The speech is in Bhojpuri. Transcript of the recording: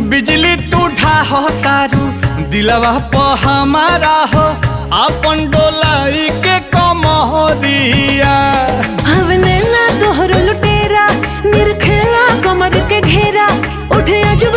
बिजली तू ढाहो तारू दिलवा प हमारा हो अपन डोलाई के कमरिया हवने ना तोहर लुटेरा निरखेला कमर के घेरा उठे अजब